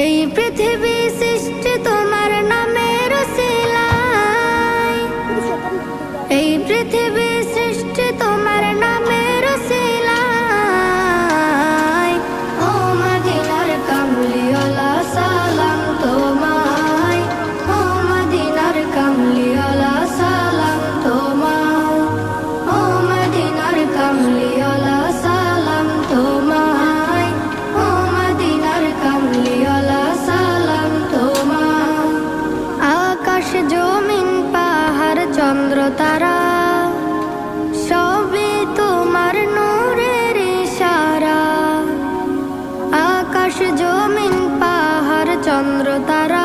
এই পৃথিবী সৃষ্টি তোমার নামের উসিলায়, এই পৃথিবী সৃষ্টি তোমার নামের উসিলায়। ও মদিনার কামলিওয়ালা সালাম তোমায়, ও মদিনার কামলিওয়ালা সালাম তোমায়, ও মদিনার কামলিওয়ালা সালাম তোমায়, ও মদিনার কামলিওয়ালা সালাম তোমায়। আকাশ জমিন পাহাড় চন্দ্র তারা সবই তোমার নূরের ইশারা। আকাশ জমিন পাহাড় চন্দ্র তারা